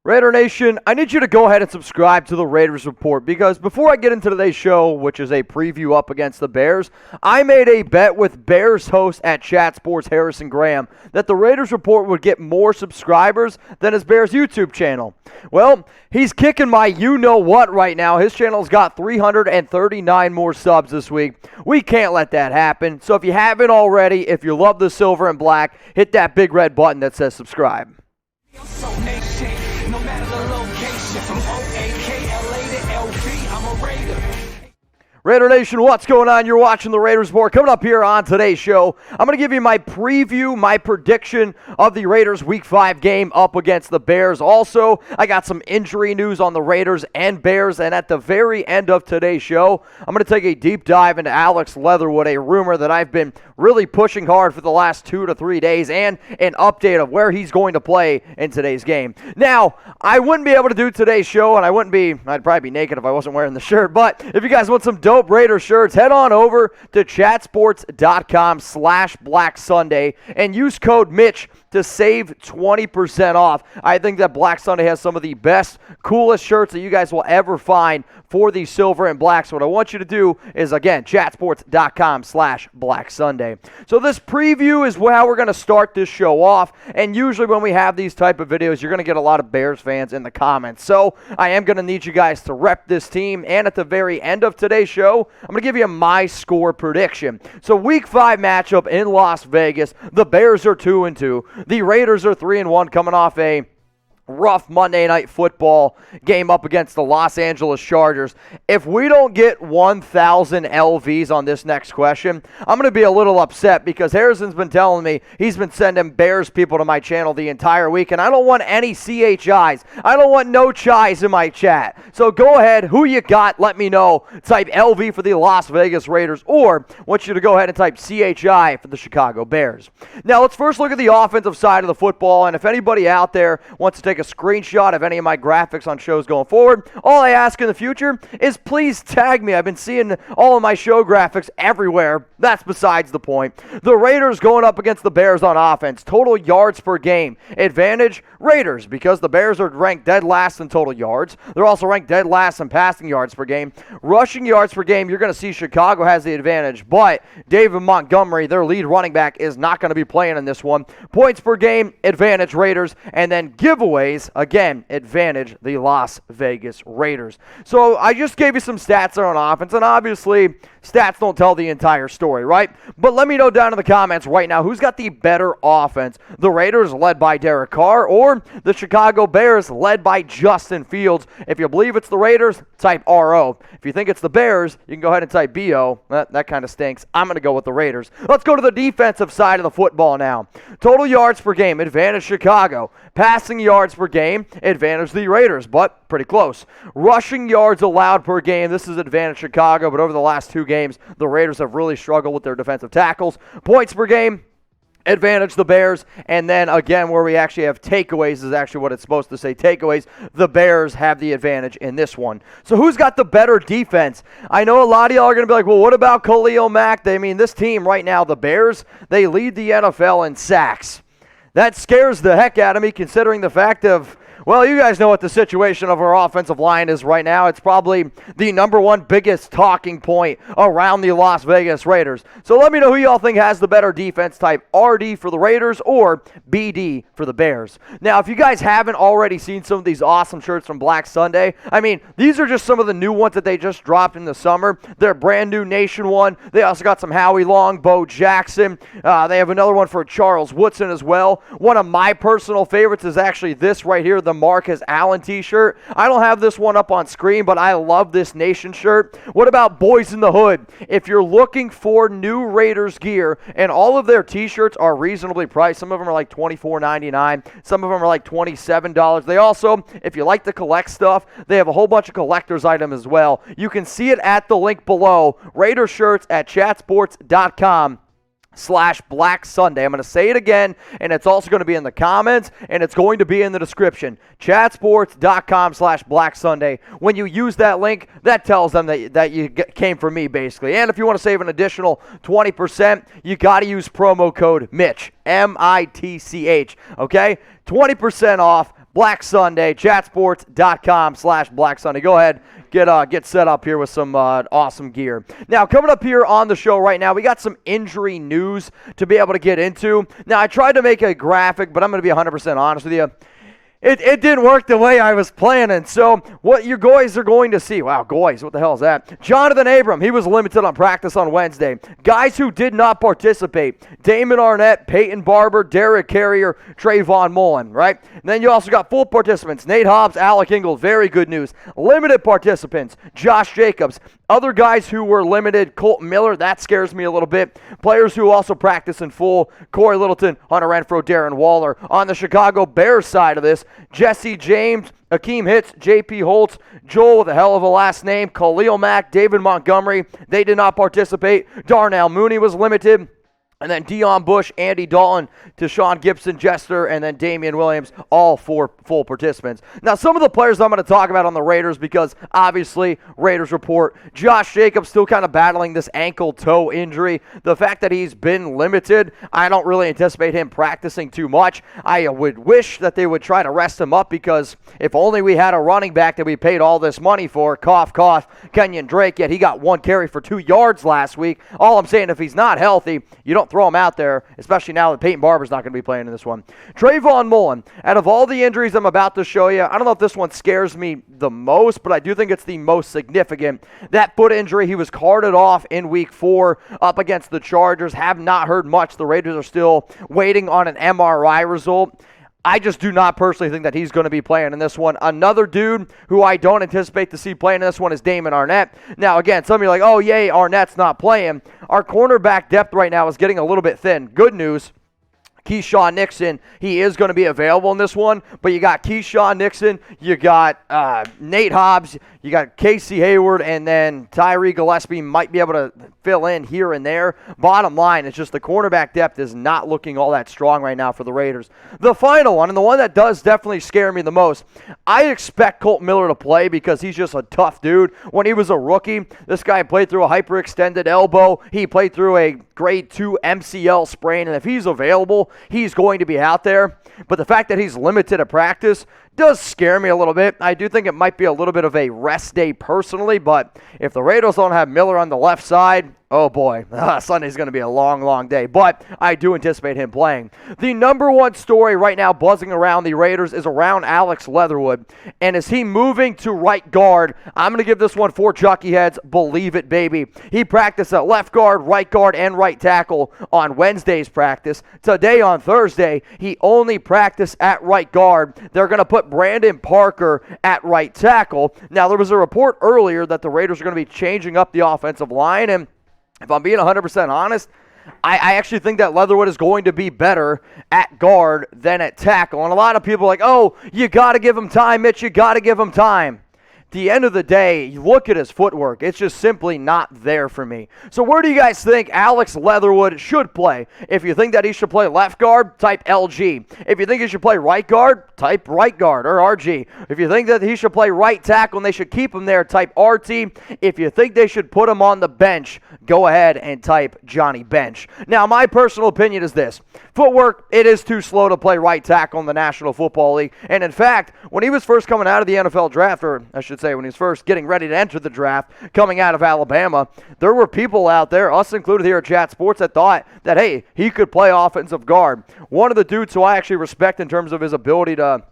Raider Nation, I need you to go ahead and subscribe to the Raiders Report because before I get into today's show, which is a preview up against the Bears, I made a bet with Bears host at Chat Sports Harrison Graham that the Raiders Report would get more subscribers than his Bears YouTube channel. Well, he's kicking my you-know-what right now. His channel's got 339 more subs this week. We can't let that happen. So if you haven't already, if you love the silver and black, hit that big red button that says subscribe. No matter the location, from O-A-K-L-A to L-V, I'm a Raider. Raider Nation, what's going on? You're watching the Raiders Report. Coming up here on today's show, I'm going to give you my preview, my prediction of the Raiders Week 5 game up against the Bears. Also, I got some injury news on the Raiders and Bears, and at the very end of today's show, I'm going to take a deep dive into Alex Leatherwood, a rumor that I've been really pushing hard for the last 2 to 3 days, and an update of where he's going to play in today's game. Now, I wouldn't be able to do today's show, and I'd probably be naked if I wasn't wearing the shirt, but if you guys want some dope Raider shirts, head on over to chatsports.com/Black Sunday and use code Mitch to save 20% off. I think that Black Sunday has some of the best, coolest shirts that you guys will ever find for the silver and black. So what I want you to do is, again, chatsports.com/Black Sunday. So this preview is how we're going to start this show off. And usually when we have these type of videos, you're going to get a lot of Bears fans in the comments. So I am going to need you guys to rep this team. And at the very end of today's show, I'm going to give you my score prediction. So Week 5 matchup in Las Vegas. The Bears are 2-2. The Raiders are 3-1 coming off a rough Monday Night Football game up against the Los Angeles Chargers. If we don't get 1,000 LVs on this next question, I'm going to be a little upset because Harrison's been telling me he's been sending Bears people to my channel the entire week, and I don't want any CHIs. I don't want no chis in my chat. So go ahead, who you got, let me know. Type LV for the Las Vegas Raiders, or I want you to go ahead and type CHI for the Chicago Bears. Now let's first look at the offensive side of the football, and if anybody out there wants to take a screenshot of any of my graphics on shows going forward, all I ask in the future is please tag me. I've been seeing all of my show graphics everywhere. That's besides the point. The Raiders going up against the Bears on offense. Total yards per game. Advantage, Raiders, because the Bears are ranked dead last in total yards. They're also ranked dead last in passing yards per game. Rushing yards per game, you're going to see Chicago has the advantage, but David Montgomery, their lead running back, is not going to be playing in this one. Points per game, advantage Raiders, and then giveaways, again, advantage the Las Vegas Raiders. So I just gave you some stats there on offense, and obviously stats don't tell the entire story, right? But let me know down in the comments right now who's got the better offense. The Raiders led by Derek Carr or the Chicago Bears led by Justin Fields. If you believe it's the Raiders, type RO. If you think it's the Bears, you can go ahead and type BO. That kind of stinks. I'm going to go with the Raiders. Let's go to the defensive side of the football now. Total yards per game, advantage Chicago. Passing yards per game, advantage the Raiders, but pretty close. Rushing yards allowed per game, this is advantage Chicago, but over the last 2 games, the Raiders have really struggled with their defensive tackles. Points per game, advantage the Bears, and then again where we actually have takeaways is actually what it's supposed to say, takeaways. The Bears have the advantage in this one. So who's got the better defense? I know a lot of y'all are going to be like, well, what about Khalil Mack? This team right now, the Bears, they lead the NFL in sacks. That scares the heck out of me considering the fact of, well, you guys know what the situation of our offensive line is right now. It's probably the #1 biggest talking point around the Las Vegas Raiders. So let me know who y'all think has the better defense. Type RD for the Raiders or BD for the Bears. Now, if you guys haven't already seen some of these awesome shirts from Black Sunday, these are just some of the new ones that they just dropped in the summer. They're brand new Nation one. They also got some Howie Long, Bo Jackson. They have another one for Charles Woodson as well. One of my personal favorites is actually this right here, the Marcus Allen t-shirt. I don't have this one up on screen, but I love this Nation shirt. What about Boys in the Hood? If you're looking for new Raiders gear, and all of their t-shirts are reasonably priced, some of them are like $24.99, some of them are like $27. They also, if you like to collect stuff, they have a whole bunch of collector's items as well. You can see it at the link below. Raider shirts at chatsports.com/Black Sunday. I'm going to say it again, and it's also going to be in the comments, and it's going to be in the description. Chatsports.com/Black Sunday. When you use that link, that tells them that you came from me, basically. And if you want to save an additional 20%, you got to use promo code Mitch, MITCH, okay? 20% off. Black Sunday, chatsports.com/Black Sunday. Go ahead, get set up here with some awesome gear. Now, coming up here on the show right now, we got some injury news to be able to get into. Now, I tried to make a graphic, but I'm going to be 100% honest with you. It didn't work the way I was planning. So what you guys are going to see, wow, guys, what the hell is that? Johnathan Abram, he was limited on practice on Wednesday. Guys who did not participate, Damon Arnette, Peyton Barber, Derek Carr, Trayvon Mullen, right? And then you also got full participants, Nate Hobbs, Alec Ingold, very good news. Limited participants, Josh Jacobs. Other guys who were limited, Colton Miller, that scares me a little bit. Players who also practice in full, Corey Littleton, Hunter Renfrow, Darren Waller. On the Chicago Bears side of this, Jesse James, Akeem Hicks, J.P. Holtz, Joel with a hell of a last name, Khalil Mack, David Montgomery, they did not participate. Darnell Mooney was limited. And then Deion Bush, Andy Dalton, Deshaun Gibson, Jester, and then Damian Williams, all four full participants. Now, some of the players I'm going to talk about on the Raiders because, obviously, Raiders report, Josh Jacobs still kind of battling this ankle-toe injury. The fact that he's been limited, I don't really anticipate him practicing too much. I would wish that they would try to rest him up because if only we had a running back that we paid all this money for, cough, cough, Kenyon Drake, yet he got 1 carry for 2 yards last week. All I'm saying, if he's not healthy, you don't throw him out there, especially now that Peyton Barber's not going to be playing in this one. Trayvon Mullen, out of all the injuries I'm about to show you, I don't know if this one scares me the most, but I do think it's the most significant. That foot injury, he was carted off in week 4 up against the Chargers. Have not heard much. The Raiders are still waiting on an MRI result. I just do not personally think that he's going to be playing in this one. Another dude who I don't anticipate to see playing in this one is Damon Arnette. Now, again, some of you are like, oh, yay, Arnette's not playing. Our cornerback depth right now is getting a little bit thin. Good news. Keyshawn Nixon, he is going to be available in this one, but you got Keyshawn Nixon, you got Nate Hobbs, you got Casey Hayward, and then Tyree Gillespie might be able to fill in here and there. Bottom line, it's just the cornerback depth is not looking all that strong right now for the Raiders. The final one, and the one that does definitely scare me the most, I expect Colton Miller to play because he's just a tough dude. When he was a rookie, this guy played through a hyperextended elbow. He played through a grade 2 MCL sprain, and if he's available, he's going to be out there. But the fact that he's limited at practice does scare me a little bit. I do think it might be a little bit of a rest day personally, but if the Raiders don't have Miller on the left side, oh boy, Sunday's going to be a long, long day. But I do anticipate him playing. The number one story right now buzzing around the Raiders is around Alex Leatherwood. And is he moving to right guard? I'm going to give this one 4 Chucky heads. Believe it, baby. He practiced at left guard, and right tackle on Wednesday's practice. Today on Thursday, he only practiced at right guard. They're going to put Brandon Parker at right tackle. Now, there was a report earlier that the Raiders are going to be changing up the offensive line, and if I'm being 100% honest, I actually think that Leatherwood is going to be better at guard than at tackle. And a lot of people are like, oh, you got to give him time, Mitch, you got to give him time. At the end of the day, you look at his footwork. It's just simply not there for me. So where do you guys think Alex Leatherwood should play? If you think that he should play left guard, type LG. If you think he should play right guard, type right guard or RG. If you think that he should play right tackle and they should keep him there, type RT. If you think they should put him on the bench, go ahead and type Johnny Bench. Now, my personal opinion is this. Footwork, it is too slow to play right tackle in the National Football League. And in fact, when he was first coming out of the NFL draft, or I should say when he was first getting ready to enter the draft, coming out of Alabama, there were people out there, us included here at Chat Sports, that thought that, hey, he could play offensive guard. One of the dudes who I actually respect in terms of his ability to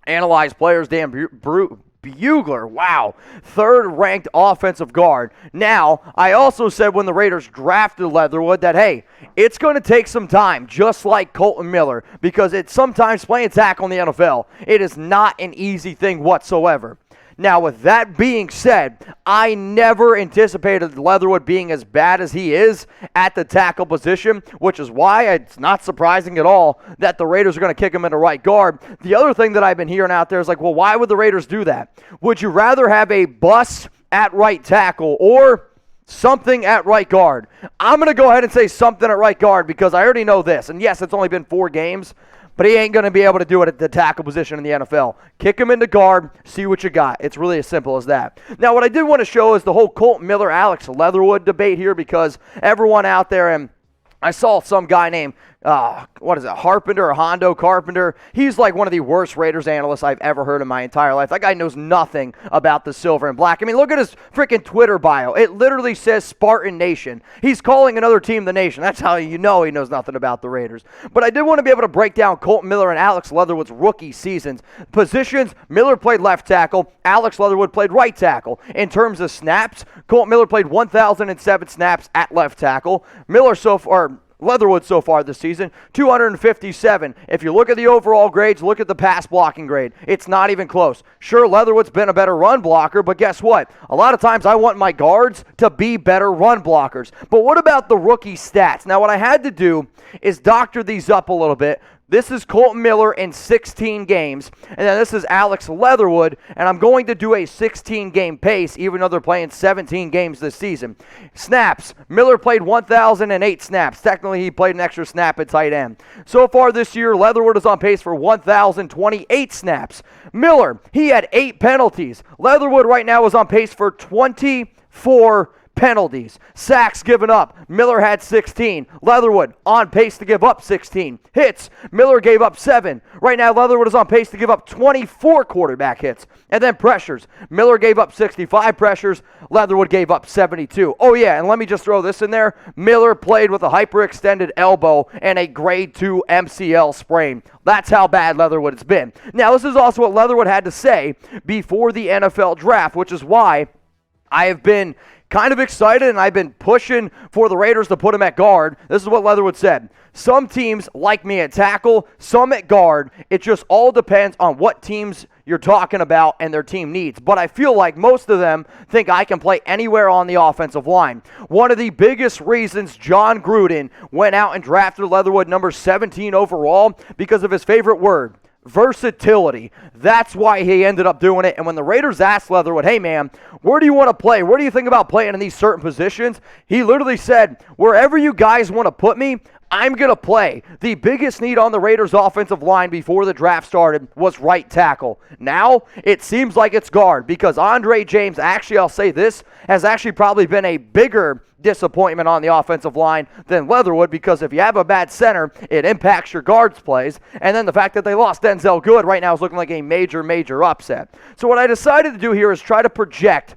analyze players, Dan Bugler, wow, 3rd-ranked offensive guard. Now, I also said when the Raiders drafted Leatherwood that, hey, it's going to take some time, just like Colton Miller, because it's sometimes playing tackle in the NFL. It is not an easy thing whatsoever. Now, with that being said, I never anticipated Leatherwood being as bad as he is at the tackle position, which is why it's not surprising at all that the Raiders are going to kick him into right guard. The other thing that I've been hearing out there is like, well, why would the Raiders do that? Would you rather have a bust at right tackle or something at right guard? I'm going to go ahead and say something at right guard because I already know this. And yes, it's only been 4 games. But he ain't going to be able to do it at the tackle position in the NFL. Kick him into guard, see what you got. It's really as simple as that. Now, what I did want to show is the whole Colton Miller, Alex Leatherwood debate here because everyone out there, and I saw some guy named Harpenter or Hondo Carpenter. He's like one of the worst Raiders analysts I've ever heard in my entire life. That guy knows nothing about the silver and black. I mean, look at his freaking Twitter bio. It literally says Spartan Nation. He's calling another team the Nation. That's how you know he knows nothing about the Raiders. But I did want to be able to break down Kolton Miller and Alex Leatherwood's rookie seasons. Positions, Miller played left tackle. Alex Leatherwood played right tackle. In terms of snaps, Kolton Miller played 1,007 snaps at left tackle. Leatherwood so far this season, 257. If you look at the overall grades, look at the pass blocking grade. It's not even close. Sure, Leatherwood's been a better run blocker, but guess what? A lot of times I want my guards to be better run blockers. But what about the rookie stats? Now, what I had to do is doctor these up a little bit. This is Kolton Miller in 16 games, and then this is Alex Leatherwood, and I'm going to do a 16-game pace, even though they're playing 17 games this season. Snaps, Miller played 1,008 snaps. Technically, he played an extra snap at tight end. So far this year, Leatherwood is on pace for 1,028 snaps. Miller, he had 8 penalties. Leatherwood right now is on pace for 24 penalties. Sacks given up. Miller had 16. Leatherwood on pace to give up 16. Hits. Miller gave up 7. Right now, Leatherwood is on pace to give up 24 quarterback hits. And then pressures. Miller gave up 65 pressures. Leatherwood gave up 72. Oh yeah, and let me just throw this in there. Miller played with a hyperextended elbow and a grade 2 MCL sprain. That's how bad Leatherwood has been. Now, this is also what Leatherwood had to say before the NFL draft, which is why I have been kind of excited, and I've been pushing for the Raiders to put him at guard. This is what Leatherwood said. Some teams like me at tackle, some at guard. It just all depends on what teams you're talking about and their team needs. But I feel like most of them think I can play anywhere on the offensive line. One of the biggest reasons Jon Gruden went out and drafted Leatherwood number 17 overall because of his favorite word, versatility. That's why he ended up doing it. And when the Raiders asked Leatherwood, hey man, where do you want to play? Where do you think about playing in these certain positions? He literally said, wherever you guys want to put me, I'm going to play. The biggest need on the Raiders offensive line before the draft started was right tackle. Now, it seems like it's guard because Andre James, actually, I'll say this, has actually probably been a bigger disappointment on the offensive line than Leatherwood because if you have a bad center, it impacts your guards' plays. And then the fact that they lost Denzel Good right now is looking like a major upset. So what I decided to do here is try to project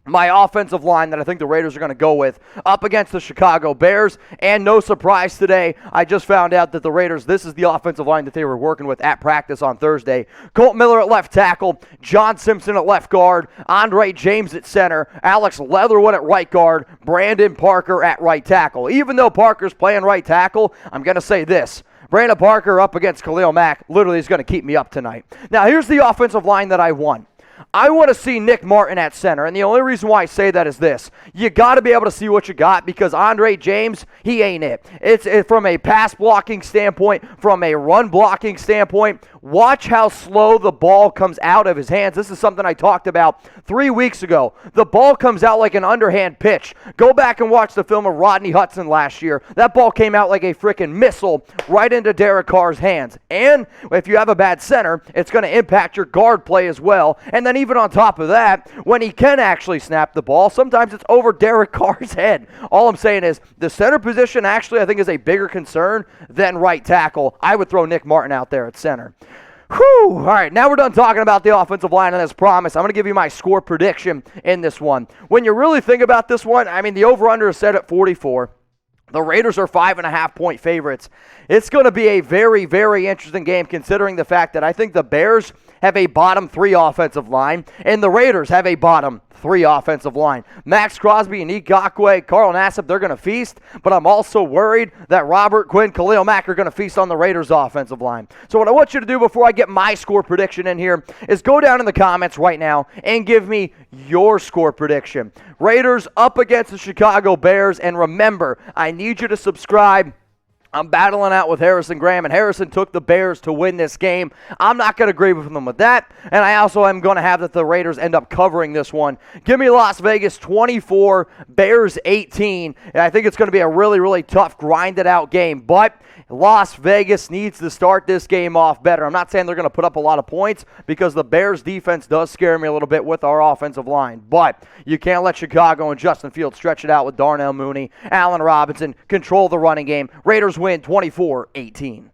my offensive line that I think the Raiders are going to go with up against the Chicago Bears. And no surprise today, I just found out that the Raiders, this is the offensive line that they were working with at practice on Thursday. Kolton Miller at left tackle, John Simpson at left guard, Andre James at center, Alex Leatherwood at right guard, Brandon Parker at right tackle. Even though Parker's playing right tackle, I'm going to say this. Brandon Parker up against Khalil Mack literally is going to keep me up tonight. Now, here's the offensive line that I want. I want to see Nick Martin at center, and the only reason why I say that is this. You got to be able to see what you got because Andre James, he ain't it. It's from a pass blocking standpoint, from a run blocking standpoint. Watch how slow the ball comes out of his hands. This is something I talked about 3 weeks ago. The ball comes out like an underhand pitch. Go back and watch the film of Rodney Hudson last year. That ball came out like a freaking missile right into Derek Carr's hands. And if you have a bad center, it's going to impact your guard play as well. And then even on top of that, when he can actually snap the ball, sometimes it's over Derek Carr's head. All I'm saying is the center position actually I think is a bigger concern than right tackle. I would throw Nick Martin out there at center. Whew. All right, now we're done talking about the offensive line, and as promised, I'm going to give you my score prediction in this one. When you really think about this one, I mean, the over-under is set at 44. The Raiders are 5.5-point favorites. It's going to be a very interesting game considering the fact that I think the Bears have a bottom 3 offensive line, and the Raiders have a bottom 3 offensive line. Max Crosby and Ngakoue, Carl Nassib, they're going to feast, but I'm also worried that Robert Quinn, Khalil Mack are going to feast on the Raiders offensive line. So what I want you to do before I get my score prediction in here is go down in the comments right now and give me your score prediction. Raiders up against the Chicago Bears, and remember, I need you to subscribe. I'm battling out with Harrison Graham, and Harrison took the Bears to win this game. I'm not going to agree with him with that, and I also am going to have that the Raiders end up covering this one. Give me Las Vegas 24, Bears 18, and I think it's going to be a really tough, grinded-out game, but Las Vegas needs to start this game off better. I'm not saying they're going to put up a lot of points because the Bears' defense does scare me a little bit with our offensive line, but you can't let Chicago and Justin Fields stretch it out with Darnell Mooney, Allen Robinson, control the running game. Raiders win 24-18.